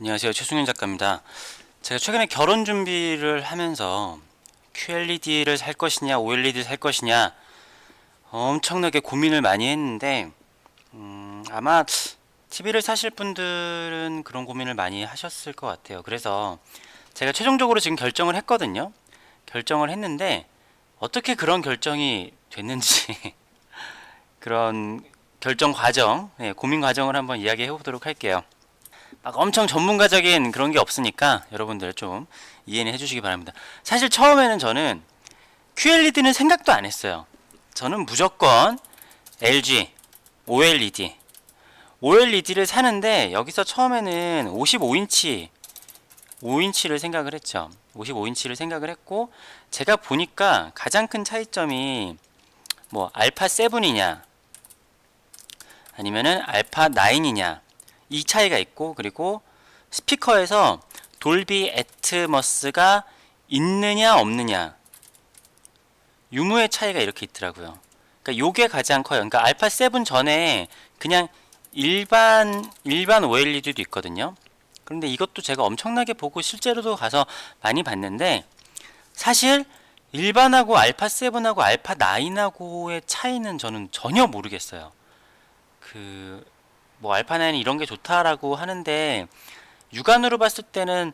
안녕하세요. 최승윤 작가입니다. 제가 최근에 결혼 준비를 하면서 QLED를 살 것이냐, OLED를 살 것이냐 엄청나게 고민을 많이 했는데 아마 TV를 사실 분들은 그런 고민을 많이 하셨을 것 같아요. 그래서 제가 최종적으로 지금 결정을 했거든요. 결정을 했는데 어떻게 그런 결정이 됐는지 그런 결정 과정, 고민 과정을 한번 이야기해 보도록 할게요. 막 엄청 전문가적인 그런 게 없으니까 여러분들 좀 이해는 해주시기 바랍니다. 사실 처음에는 저는 QLED는 생각도 안 했어요. 저는 무조건 LG OLED를 사는데 여기서 처음에는 55인치를 생각을 했죠. 55인치를 생각을 했고 제가 보니까 가장 큰 차이점이 뭐 알파 7이냐 아니면은 알파 9이냐 이 차이가 있고, 그리고 스피커에서 돌비 애트머스가 있느냐 없느냐 유무의 차이가 이렇게 있더라고요. 그러니까 요게 가장 커요. 그러니까 알파 7 전에 그냥 일반 OLED도 있거든요. 그런데 이것도 제가 엄청나게 보고 실제로도 가서 많이 봤는데 사실 일반하고 알파 7하고 알파 9하고의 차이는 저는 전혀 모르겠어요. 그 뭐 알파 9 이런 게 좋다라고 하는데 육안으로 봤을 때는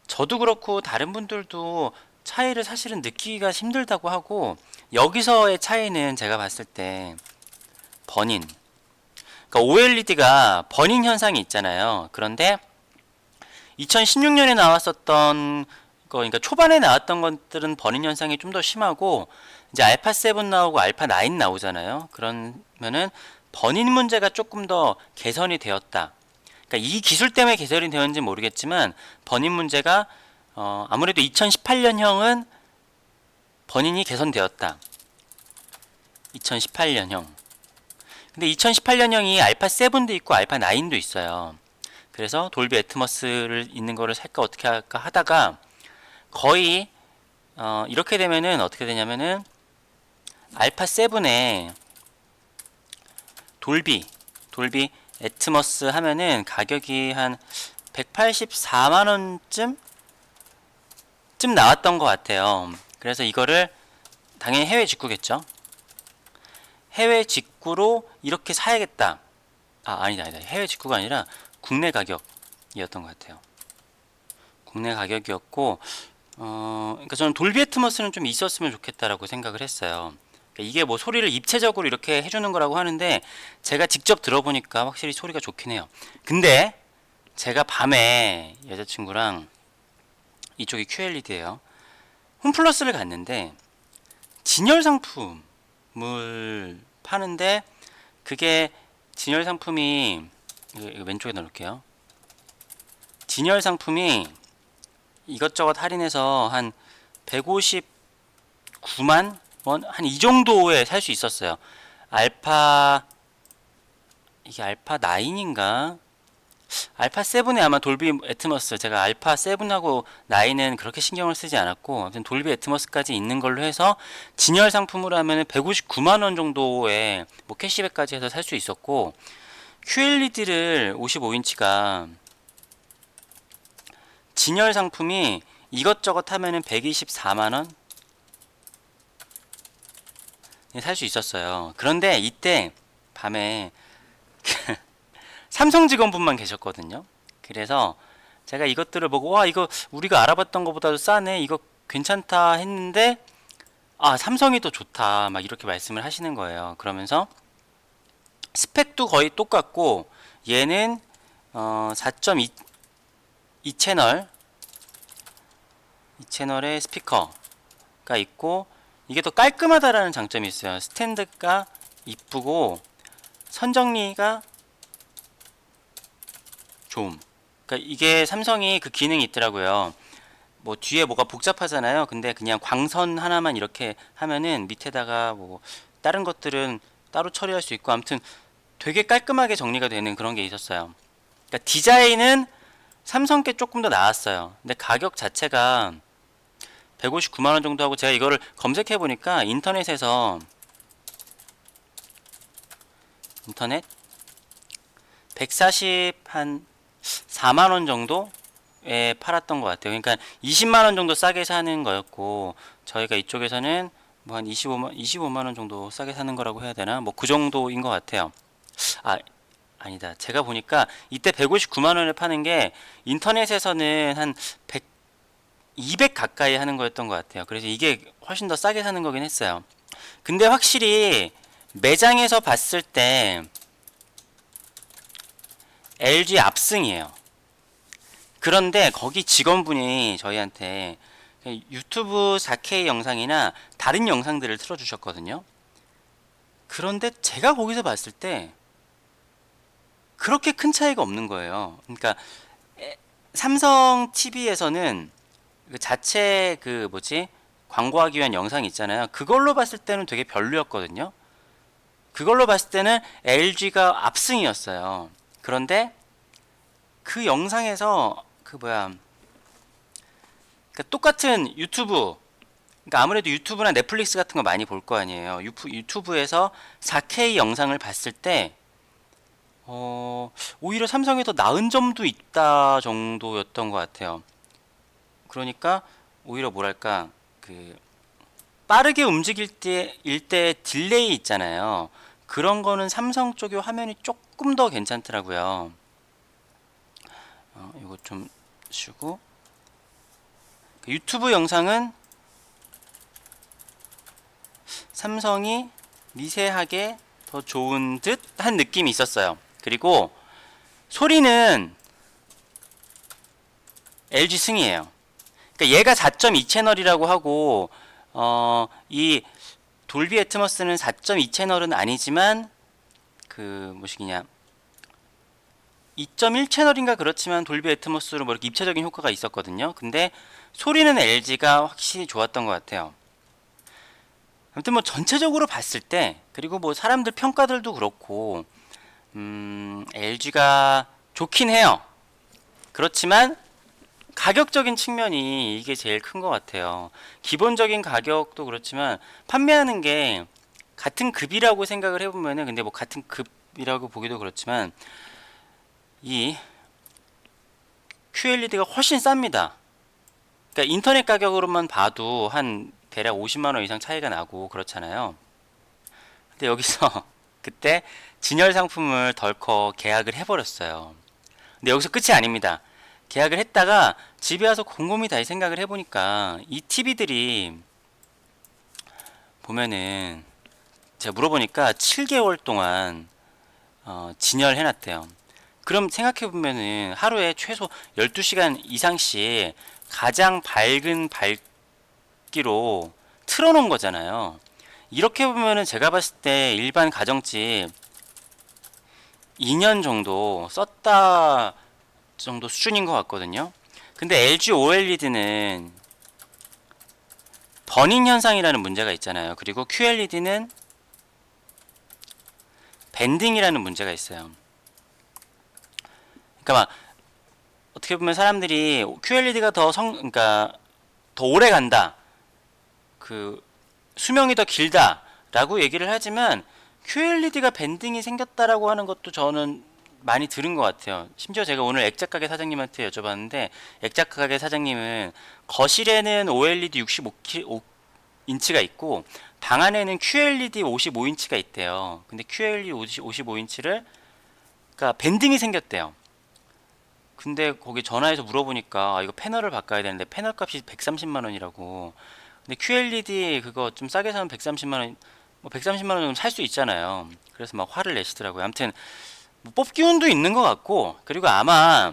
저도 그렇고 다른 분들도 차이를 사실은 느끼기가 힘들다고 하고, 여기서의 차이는 제가 봤을 때 버닌, 그러니까 OLED가 버닌 현상이 있잖아요. 그런데 2016년에 나왔었던 거, 그러니까 초반에 나왔던 것들은 버닌 현상이 좀 더 심하고, 이제 알파 7 나오고 알파 9 나오잖아요. 그러면은 버닌 문제가 조금 더 개선이 되었다. 그러니까 이 기술 때문에 개선이 되었는지 모르겠지만 버닌 문제가 아무래도 2018년형은 버닌이 개선되었다. 2018년형. 근데 2018년형이 알파 7도 있고 알파 9도 있어요. 그래서 돌비 애트머스를 있는 거를 살까 어떻게 할까 하다가 거의 이렇게 되면은 어떻게 되냐면은 알파 7에 돌비 애트머스 하면은 가격이 한 184만 원쯤 나왔던 것 같아요. 그래서 이거를 당연히 해외 직구겠죠. 해외 직구로 이렇게 사야겠다. 아니다. 해외 직구가 아니라 국내 가격이었던 것 같아요. 국내 가격이었고, 그러니까 저는 돌비 애트머스는 좀 있었으면 좋겠다라고 생각을 했어요. 그러니까 이게 뭐 소리를 입체적으로 이렇게 해주는 거라고 하는데 제가 직접 들어보니까 확실히 소리가 좋긴 해요. 근데 제가 밤에 여자친구랑, 이쪽이 QLED예요. 홈플러스를 갔는데 진열 상품을 파는데, 그게 진열 상품이 이거 왼쪽에 넣을게요. 진열 상품이 이것저것 할인해서 한 159만 원? 한 이 정도에 살 수 있었어요. 알파, 이게 알파 9인가? 알파 7에 아마 돌비 애트머스, 제가 알파 7하고 9은 그렇게 신경을 쓰지 않았고, 아무튼 돌비 애트머스까지 있는 걸로 해서 진열 상품으로 하면 159만 원 정도에 뭐 캐시백까지 해서 살 수 있었고, QLED를 55인치가 진열 상품이 이것저것 하면은 124만 원 살 수 있었어요. 그런데 이때 밤에 삼성 직원분만 계셨거든요. 그래서 제가 이것들을 보고 와, 이거 우리가 알아봤던 것보다도 싸네, 이거 괜찮다 했는데 삼성이 더 좋다 막 이렇게 말씀을 하시는 거예요. 그러면서 스펙도 거의 똑같고 얘는 4.2 이 채널 이 채널의 스피커가 있고, 이게 더 깔끔하다라는 장점이 있어요. 스탠드가 이쁘고 선정리가 좋음. 그러니까 이게 삼성이 그 기능이 있더라고요. 뭐 뒤에 뭐가 복잡하잖아요. 근데 그냥 광선 하나만 이렇게 하면은 밑에다가 뭐 다른 것들은 따로 처리할 수 있고, 아무튼 되게 깔끔하게 정리가 되는 그런 게 있었어요. 그러니까 디자인은 삼성께 조금 더 나았어요. 근데 가격 자체가 159만 원 정도 하고, 제가 이거를 검색해 보니까 인터넷 140 한 4만원 정도에 팔았던 것 같아요. 그러니까 20만원 정도 싸게 사는 거였고, 저희가 이쪽에서는 뭐 한 25만원 정도 싸게 사는 거라고 해야 되나? 뭐 그 정도인 것 같아요. 아, 아니다. 제가 보니까 이때 159만원에 파는 게 인터넷에서는 한 100, 200 가까이 하는 거였던 것 같아요. 그래서 이게 훨씬 더 싸게 사는 거긴 했어요. 근데 확실히 매장에서 봤을 때 LG 압승이에요. 그런데 거기 직원분이 저희한테 유튜브 4K 영상이나 다른 영상들을 틀어주셨거든요. 그런데 제가 거기서 봤을 때 그렇게 큰 차이가 없는 거예요. 그러니까 삼성 TV에서는 그 자체 그 뭐지 광고하기 위한 영상 있잖아요. 그걸로 봤을 때는 되게 별로였거든요. 그걸로 봤을 때는 LG가 압승이었어요. 그런데 그 영상에서 그 뭐야 그러니까 똑같은 유튜브, 그러니까 아무래도 유튜브나 넷플릭스 같은 거 많이 볼 거 아니에요. 유튜브에서 4K 영상을 봤을 때 오히려 삼성이 더 나은 점도 있다 정도였던 것 같아요. 그러니까 오히려 뭐랄까 그 빠르게 움직일 때 딜레이 있잖아요. 그런 거는 삼성 쪽의 화면이 조금 더 괜찮더라고요. 이거 좀 쉬고 유튜브 영상은 삼성이 미세하게 더 좋은 듯 한 느낌이 있었어요. 그리고 소리는 LG 승이에요. 그러니까 얘가 4.2 채널이라고 하고 이 돌비 애트머스는 4.2 채널은 아니지만 그 뭐시기냐 2.1 채널인가 그렇지만 돌비 애트머스로 뭐 이렇게 입체적인 효과가 있었거든요. 근데 소리는 LG가 확실히 좋았던 것 같아요. 아무튼 뭐 전체적으로 봤을 때 그리고 뭐 사람들 평가들도 그렇고 LG가 좋긴 해요. 그렇지만 가격적인 측면이 이게 제일 큰 것 같아요. 기본적인 가격도 그렇지만 판매하는 게 같은 급이라고 생각을 해보면은 근데 뭐 같은 급이라고 보기도 그렇지만 이 QLED가 훨씬 쌉니다. 그러니까 인터넷 가격으로만 봐도 한 대략 50만 원 이상 차이가 나고 그렇잖아요. 근데 여기서 그때 진열 상품을 덜컥 계약을 해버렸어요. 근데 여기서 끝이 아닙니다. 계약을 했다가 집에 와서 곰곰이 다시 생각을 해보니까 이 TV들이 보면은 제가 물어보니까 7개월 동안 진열해놨대요. 그럼 생각해보면은 하루에 최소 12시간 이상씩 가장 밝은 밝기로 틀어놓은 거잖아요. 이렇게 보면은 제가 봤을 때 일반 가정집 2년 정도 썼다 정도 수준인 것 같거든요. 근데 LG OLED는 버닝 현상이라는 문제가 있잖아요. 그리고 QLED는 밴딩이라는 문제가 있어요. 그러니까 막 어떻게 보면 사람들이 QLED가 그러니까 더 오래 간다. 그 수명이 더 길다라고 얘기를 하지만 QLED가 밴딩이 생겼다라고 하는 것도 저는 많이 들은 것 같아요. 심지어 제가 오늘 액자가게 사장님한테 여쭤봤는데 액자가게 사장님은 거실에는 OLED 65인치가 있고 방 안에는 QLED 55인치가 있대요. 근데 QLED 55인치를 그러니까 밴딩이 생겼대요. 근데 거기 전화해서 물어보니까 이거 패널을 바꿔야 되는데 패널 값이 130만 원이라고. 근데 QLED 그거 좀 싸게 사면 130만 원, 뭐 130만 원 정도 살 수 있잖아요. 그래서 막 화를 내시더라고요. 아무튼 뭐 뽑기 운도 있는 것 같고, 그리고 아마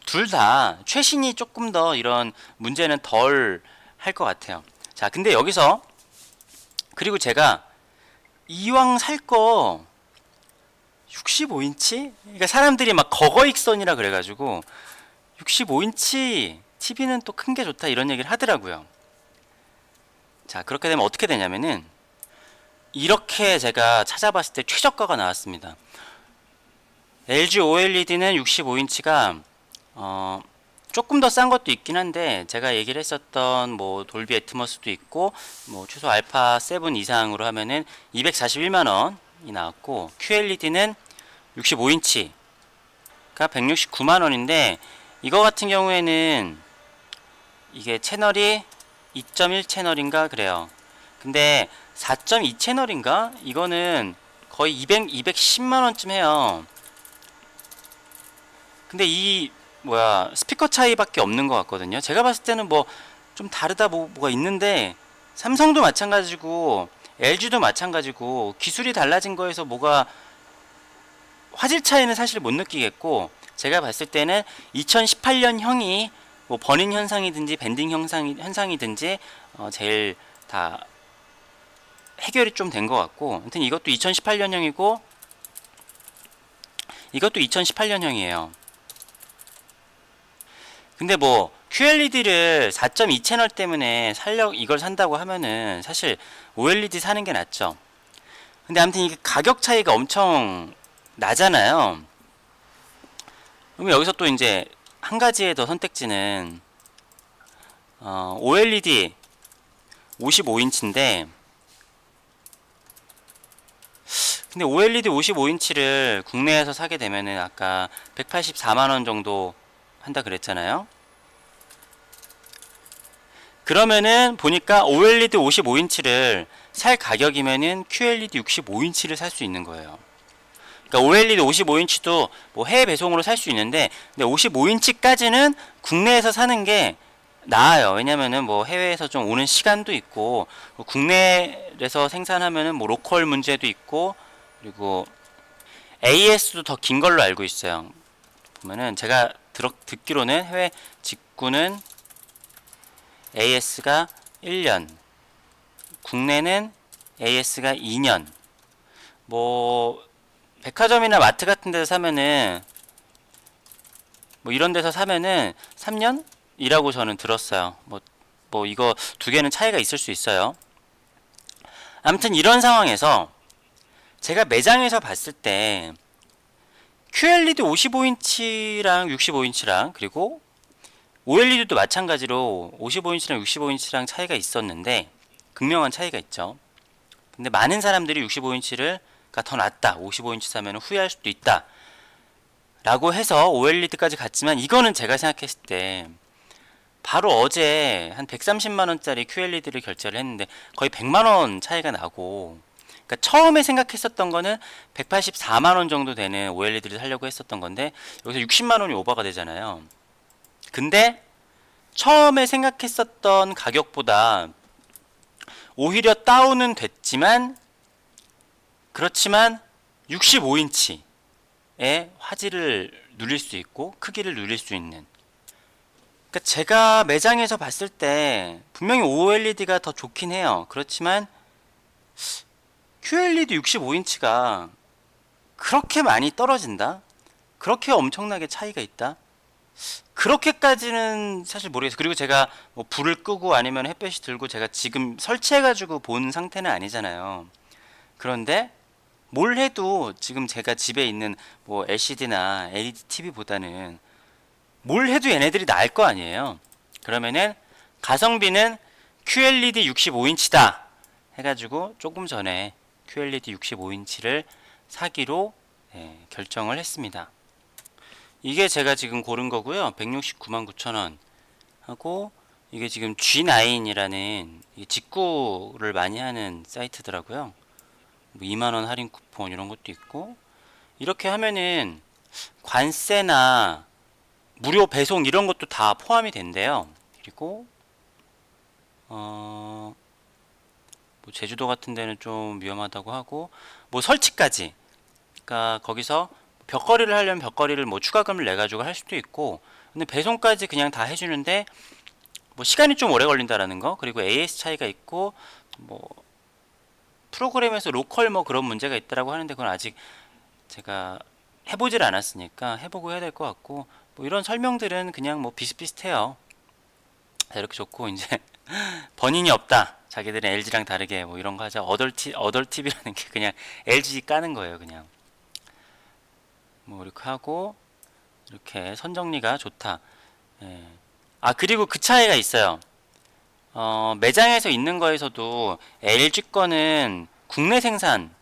둘 다 최신이 조금 더 이런 문제는 덜 할 것 같아요. 자, 근데 여기서 그리고 제가 이왕 살 거 65인치? 그러니까 사람들이 막 거거익선이라 그래가지고 65인치 TV는 또 큰 게 좋다 이런 얘기를 하더라고요. 자, 그렇게 되면 어떻게 되냐면은 이렇게 제가 찾아봤을 때 최저가가 나왔습니다. LG OLED는 65인치가 조금 더 싼 것도 있긴 한데 제가 얘기를 했었던 뭐 돌비 애트머스도 있고 뭐 최소 알파 7 이상으로 하면은 241만 원이 나왔고 QLED는 65인치가 보니까 169만 원인데 이거 같은 경우에는 이게 채널이 2.1 채널인가 그래요. 근데 4.2 채널인가? 이거는 거의 210만 원쯤 해요. 근데 이 스피커 차이밖에 없는 것 같거든요. 제가 봤을 때는 뭐 좀 다르다 뭐가 있는데 삼성도 마찬가지고 LG도 마찬가지고 기술이 달라진 거에서 뭐가 화질 차이는 사실 못 느끼겠고, 제가 봤을 때는 2018년형이 뭐 버닝 현상이든지 밴딩 현상이든지 제일 다 해결이 좀 된 것 같고, 아무튼 이것도 2018년형이고 이것도 2018년형이에요. 근데 뭐 QLED를 4.2 채널 때문에 이걸 산다고 하면은 사실 OLED 사는 게 낫죠. 근데 아무튼 이게 가격 차이가 엄청 나잖아요. 그럼 여기서 또 이제 한 가지의 더 선택지는 OLED 55인치인데, 근데 OLED 55인치를 국내에서 사게 되면은 아까 184만원 정도 한다 그랬잖아요. 그러면은 보니까 OLED 55인치를 살 가격이면은 QLED 65인치를 살 수 있는 거예요. 그러니까 OLED 55인치도 뭐 해외 배송으로 살 수 있는데, 근데 55인치까지는 국내에서 사는 게 나아요. 왜냐면은 뭐 해외에서 좀 오는 시간도 있고, 뭐 국내에서 생산하면은 뭐 로컬 문제도 있고, 그리고 AS도 더 긴 걸로 알고 있어요. 보면은 제가 듣기로는 해외 직구는 AS가 1년, 국내는 AS가 2년. 뭐 백화점이나 마트 같은 데서 사면은 뭐 이런 데서 사면은 3년이라고 저는 들었어요. 뭐 이거 두 개는 차이가 있을 수 있어요. 아무튼 이런 상황에서 제가 매장에서 봤을 때 QLED 55인치랑 65인치랑 그리고 OLED도 마찬가지로 55인치랑 65인치랑 차이가 있었는데, 극명한 차이가 있죠. 근데 많은 사람들이 65인치가 더 낫다, 55인치 사면 후회할 수도 있다 라고 해서 OLED까지 갔지만, 이거는 제가 생각했을 때 바로 어제 한 130만원짜리 QLED를 결제를 했는데 거의 100만원 차이가 나고, 그러니까 처음에 생각했었던 거는 184만원 정도 되는 OLED를 사려고 했었던 건데 여기서 60만원이 오버가 되잖아요. 근데 처음에 생각했었던 가격보다 오히려 다운은 됐지만, 그렇지만 65인치의 화질을 누릴 수 있고 크기를 누릴 수 있는, 그러니까 제가 매장에서 봤을 때 분명히 OLED가 더 좋긴 해요. 그렇지만 QLED 65인치가 그렇게 많이 떨어진다? 그렇게 엄청나게 차이가 있다? 그렇게까지는 사실 모르겠어요. 그리고 제가 뭐 불을 끄고 아니면 햇볕이 들고 제가 지금 설치해가지고 본 상태는 아니잖아요. 그런데 뭘 해도 지금 제가 집에 있는 뭐 LCD나 LED TV보다는 뭘 해도 얘네들이 나을 거 아니에요. 그러면은 가성비는 QLED 65인치다 해가지고 조금 전에 QLED 65인치를 사기로 결정을 했습니다. 이게 제가 지금 고른 거고요. 169만 9천원 하고, 이게 지금 G9이라는 직구를 많이 하는 사이트더라고요. 뭐 2만원 할인 쿠폰 이런 것도 있고, 이렇게 하면은 관세나 무료 배송 이런 것도 다 포함이 된대요. 그리고 뭐 제주도 같은 데는 좀 위험하다고 하고, 뭐 설치까지, 그러니까 거기서 벽걸이를 하려면 벽걸이를 뭐 추가금을 내 가지고 할 수도 있고, 근데 배송까지 그냥 다 해주는데 뭐 시간이 좀 오래 걸린다라는 거, 그리고 AS 차이가 있고 뭐 프로그램에서 로컬 뭐 그런 문제가 있다라고 하는데, 그건 아직 제가 해보질 않았으니까 해보고 해야 될 것 같고, 뭐 이런 설명들은 그냥 뭐 비슷비슷해요. 자, 이렇게 좋고, 이제 번인이 없다, 자기들은 LG랑 다르게 뭐 이런 거 하자. 어덜 TV라는 게 그냥 LG 까는 거예요. 그냥 뭐 이렇게 하고, 이렇게 선정리가 좋다. 예. 아, 그리고 그 차이가 있어요. 매장에서 있는 거에서도 LG 거는 국내 생산,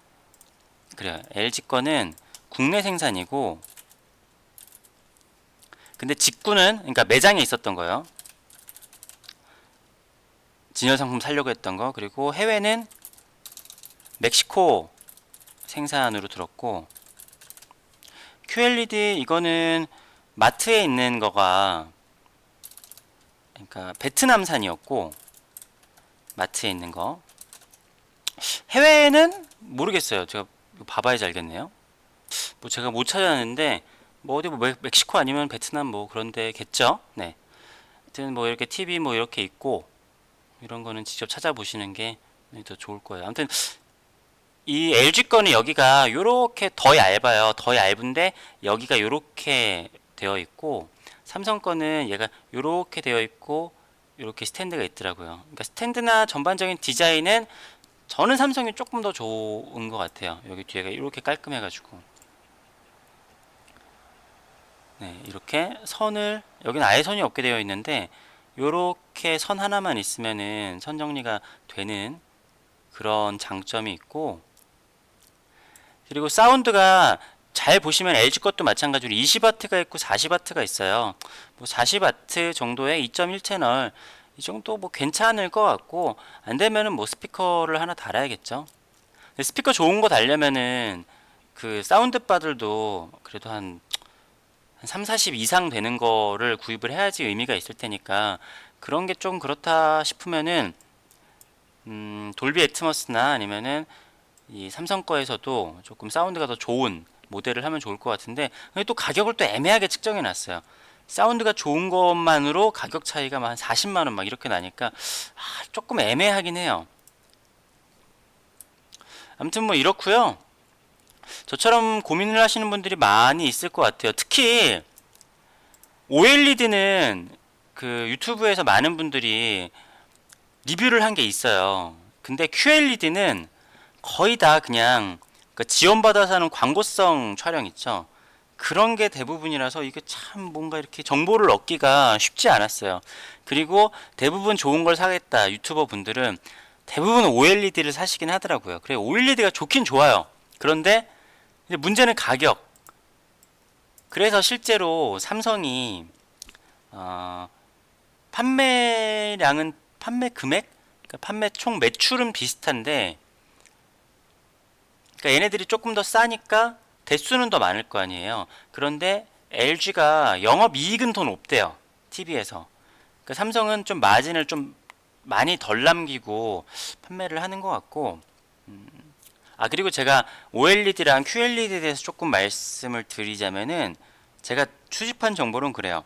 그래요. LG 거는 국내 생산이고 근데 직구는 그러니까 매장에 있었던 거예요. 진열 상품 살려고 했던 거. 그리고 해외는 멕시코 생산으로 들었고, QLED 이거는 마트에 있는 거가 그러니까 베트남산이었고, 마트에 있는 거. 해외는 모르겠어요. 제가 이거 봐봐야지 알겠네요. 뭐 제가 못 찾았는데 뭐 어디 뭐 멕시코 아니면 베트남 뭐 그런 데겠죠. 네. 하여튼 뭐 이렇게 TV 뭐 이렇게 있고, 이런 거는 직접 찾아보시는 게 더 좋을 거예요. 아무튼 이 LG 거는 여기가 요렇게 더 얇아요. 더 얇은데 여기가 요렇게 되어 있고, 삼성 거는 얘가 요렇게 되어 있고 요렇게 스탠드가 있더라고요. 그러니까 스탠드나 전반적인 디자인은 저는 삼성이 조금 더 좋은 것 같아요. 여기 뒤에가 이렇게 깔끔해가지고. 네, 이렇게 선을, 여기는 아예 선이 없게 되어 있는데 요렇게 선 하나만 있으면은 선 정리가 되는 그런 장점이 있고, 그리고 사운드가 잘 보시면 LG 것도 마찬가지로 20W가 있고 40W가 있어요. 뭐 40W 정도의 2.1 채널 이 정도 뭐 괜찮을 것 같고, 안 되면은 뭐 스피커를 하나 달아야겠죠. 근데 스피커 좋은 거 달려면은 그 사운드 바들도 그래도 한 3, 40 이상 되는 거를 구입을 해야지 의미가 있을 테니까, 그런 게 좀 그렇다 싶으면은 돌비 애트머스나 아니면은 이 삼성 거에서도 조금 사운드가 더 좋은 모델을 하면 좋을 것 같은데, 근데 또 가격을 또 애매하게 측정해 놨어요. 사운드가 좋은 것만으로 가격 차이가 한 40만 원 막 이렇게 나니까 조금 애매하긴 해요. 아무튼 뭐 이렇고요. 저처럼 고민을 하시는 분들이 많이 있을 것 같아요. 특히 OLED는 그 유튜브에서 많은 분들이 리뷰를 한 게 있어요. 근데 QLED는 거의 다 그냥 그 지원받아서 하는 광고성 촬영 있죠. 그런 게 대부분이라서 이게 참 뭔가 이렇게 정보를 얻기가 쉽지 않았어요. 그리고 대부분 좋은 걸 사겠다 유튜버 분들은 대부분 OLED를 사시긴 하더라고요. 그래, OLED가 좋긴 좋아요. 그런데 이제 문제는 가격. 그래서 실제로 삼성이 어, 판매량은, 판매 금액, 그러니까 판매 총 매출은 비슷한데, 그러니까 얘네들이 조금 더 싸니까 대수는 더 많을 거 아니에요. 그런데 LG가 영업이익은 더 높대요. TV에서. 그러니까 삼성은 좀 마진을 좀 많이 덜 남기고 판매를 하는 것 같고, 그리고 제가 OLED랑 QLED에 대해서 조금 말씀을 드리자면은, 제가 수집한 정보는 그래요.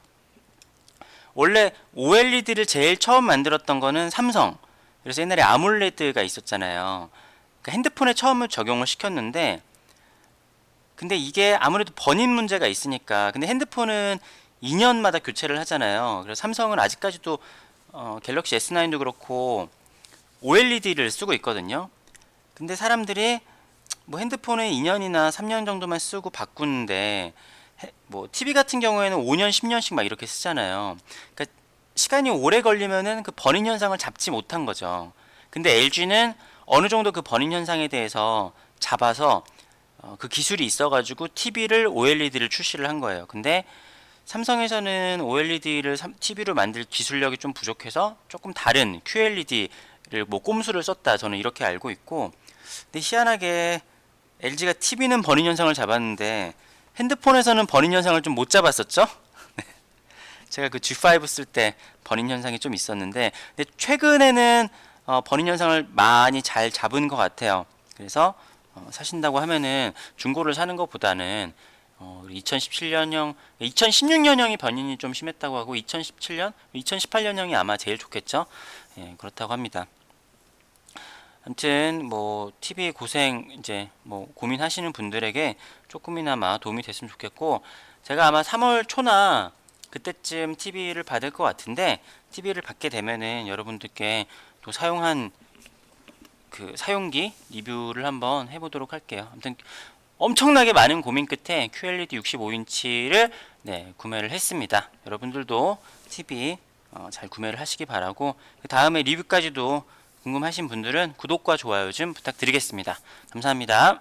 원래 OLED를 제일 처음 만들었던 거는 삼성. 그래서 옛날에 아몰레드가 있었잖아요. 그러니까 핸드폰에 처음 적용을 시켰는데, 근데 이게 아무래도 번임 문제가 있으니까, 근데 핸드폰은 2년마다 교체를 하잖아요. 그래서 삼성은 아직까지도 갤럭시 S9도 그렇고 OLED를 쓰고 있거든요. 근데 사람들이 뭐 핸드폰에 2년이나 3년 정도만 쓰고 바꾸는데, 뭐 TV 같은 경우에는 5년, 10년씩 막 이렇게 쓰잖아요. 그러니까 시간이 오래 걸리면은 그 번임 현상을 잡지 못한 거죠. 근데 LG는 어느 정도 그 번임 현상에 대해서 잡아서 그 기술이 있어가지고 TV를 OLED를 출시를 한 거예요. 근데 삼성에서는 OLED를 TV로 만들 기술력이 좀 부족해서 조금 다른 QLED를 뭐 꼼수를 썼다, 저는 이렇게 알고 있고, 근데 희한하게 LG가 TV는 번임 현상을 잡았는데 핸드폰에서는 번임 현상을 좀 못 잡았었죠? 제가 그 G5 쓸 때 번임 현상이 좀 있었는데, 근데 최근에는 번임 현상을 많이 잘 잡은 것 같아요. 그래서 사신다고 하면은 중고를 사는 것보다는 2017년형, 2016년형이 번임이 좀 심했다고 하고 2017년, 2018년형이 아마 제일 좋겠죠. 예, 그렇다고 합니다. 아무튼 뭐 TV 고생 이제 뭐 고민하시는 분들에게 조금이나마 도움이 됐으면 좋겠고, 제가 아마 3월 초나 그때쯤 TV를 받을 것 같은데, TV를 받게 되면은 여러분들께 또 사용한 그 사용기 리뷰를 한번 해보도록 할게요. 아무튼 엄청나게 많은 고민 끝에 QLED 65인치를 구매를 했습니다. 여러분들도 TV 잘 구매를 하시기 바라고, 그 다음에 리뷰까지도 궁금하신 분들은 구독과 좋아요 좀 부탁드리겠습니다. 감사합니다.